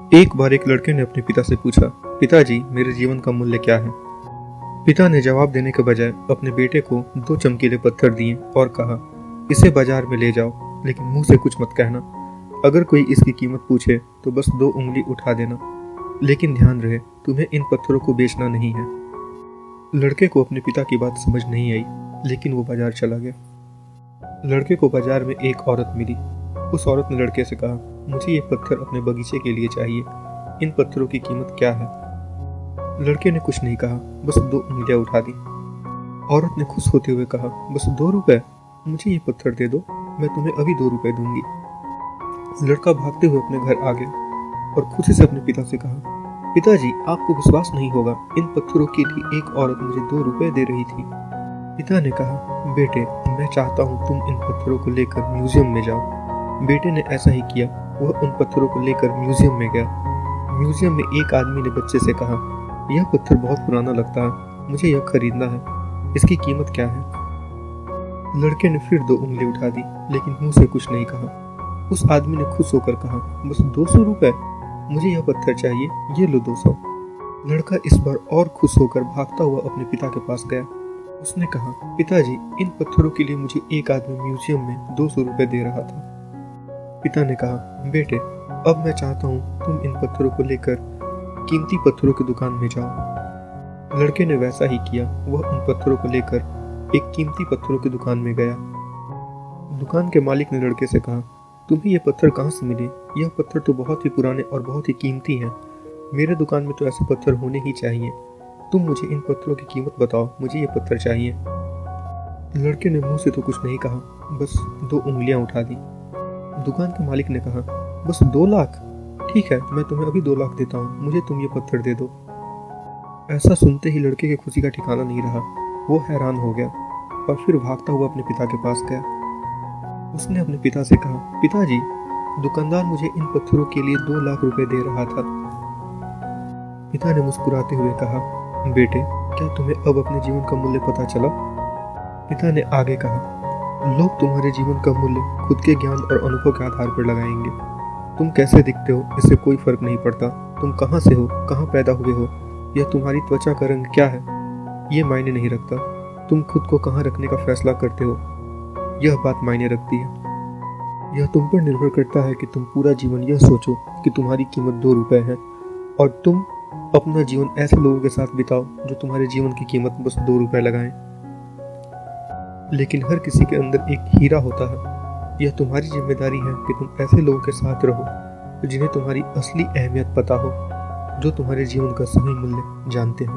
एक बार एक लड़के ने अपने पिता से पूछा, पिताजी मेरे जीवन का मूल्य क्या है। पिता ने जवाब देने के बजाय अपने बेटे को 2 चमकीले पत्थर दिए और कहा, इसे बाजार में ले जाओ, लेकिन मुंह से कुछ मत कहना। अगर कोई इसकी कीमत पूछे तो बस 2 उंगली उठा देना, लेकिन ध्यान रहे तुम्हें इन पत्थरों को बेचना नहीं है। लड़के को अपने पिता की बात समझ नहीं आई, लेकिन वो बाजार चला गया। लड़के को बाजार में एक औरत मिली। उस औरत ने लड़के से कहा, मुझे ये पत्थर अपने बगीचे के लिए चाहिए, इन पत्थरों की कीमत क्या है। लड़के ने कुछ नहीं कहा, बस 2 उंगलियां उठा दी। औरत ने खुश होते हुए कहा, बस 2 रुपए, मुझे ये पत्थर दे दो, मैं तुम्हें अभी 2 रुपए दूंगी। लड़का भागते हुए अपने घर आ गया और खुशी से अपने पिता से कहा, पिताजी आपको विश्वास नहीं होगा, इन पत्थरों के लिए एक औरत मुझे 2 रुपए दे रही थी। पिता ने कहा, बेटे मैं चाहता हूँ तुम इन पत्थरों को लेकर म्यूजियम में जाओ। बेटे ने ऐसा ही किया, वह उन पत्थरों को लेकर म्यूजियम में गया। म्यूजियम में एक आदमी ने बच्चे से कहा, यह पत्थर बहुत पुराना लगता है, मुझे यह खरीदना है, इसकी कीमत क्या है। लड़के ने फिर 2 उंगली उठा दी, लेकिन मुंह से कुछ नहीं कहा। उस आदमी ने खुश होकर कहा, बस 200 रुपए, मुझे यह पत्थर चाहिए, ये लो 200। लड़का इस बार और खुश होकर भागता हुआ अपने पिता के पास गया। उसने कहा, पिताजी इन पत्थरों के लिए मुझे एक आदमी म्यूजियम में 200 रुपए दे रहा था। पिता ने कहा, बेटे अब मैं चाहता हूँ तुम इन पत्थरों को लेकर कीमती पत्थरों की दुकान में जाओ। लड़के ने वैसा ही किया, वह उन पत्थरों को लेकर एक कीमती पत्थरों की दुकान में गया। दुकान के मालिक ने लड़के से कहा, तुम्हें ये पत्थर कहाँ से मिले? यह पत्थर तो बहुत ही पुराने और बहुत ही कीमती हैं। मेरे दुकान में तो ऐसे पत्थर होने ही चाहिए। तुम मुझे इन पत्थरों की कीमत बताओ, मुझे ये पत्थर चाहिए। लड़के ने मुंह से तो कुछ नहीं कहा, बस 2 उंगलियां उठा दी। दुकान के मालिक ने कहा, बस 2 लाख? ठीक है, मैं तुम्हें अभी 2 लाख देता हूँ, मुझे तुम ये पत्थर दे दो। ऐसा सुनते ही लड़के की खुशी का ठिकाना नहीं रहा। वो हैरान हो गया और फिर भागता हुआ अपने पिता के पास गया। उसने अपने पिता से कहा, पिताजी दुकानदार मुझे इन पत्थरों के लिए 2 लाख रुपए दे रहा था। पिता ने मुस्कुराते हुए कहा, बेटे क्या तुम्हें अब अपने जीवन का मूल्य पता चला? पिता ने आगे कहा, लोग तुम्हारे जीवन का मूल्य खुद के ज्ञान और अनुभव के आधार पर लगाएंगे। तुम कैसे दिखते हो इससे कोई फर्क नहीं पड़ता। तुम कहाँ से हो, कहाँ पैदा हुए हो, या तुम्हारी त्वचा का रंग क्या है, ये मायने नहीं रखता। तुम खुद को कहाँ रखने का फैसला करते हो, यह बात मायने रखती है। यह तुम पर निर्भर करता है कि तुम पूरा जीवन यह सोचो कि तुम्हारी कीमत 2 रुपए है, और तुम अपना जीवन ऐसे लोगों के साथ बिताओ जो तुम्हारे जीवन की कीमत बस 2 रुपए लगाएं। लेकिन हर किसी के अंदर एक हीरा होता है। यह तुम्हारी जिम्मेदारी है कि तुम ऐसे लोगों के साथ रहो जिन्हें तुम्हारी असली अहमियत पता हो, जो तुम्हारे जीवन का सही मूल्य जानते हो।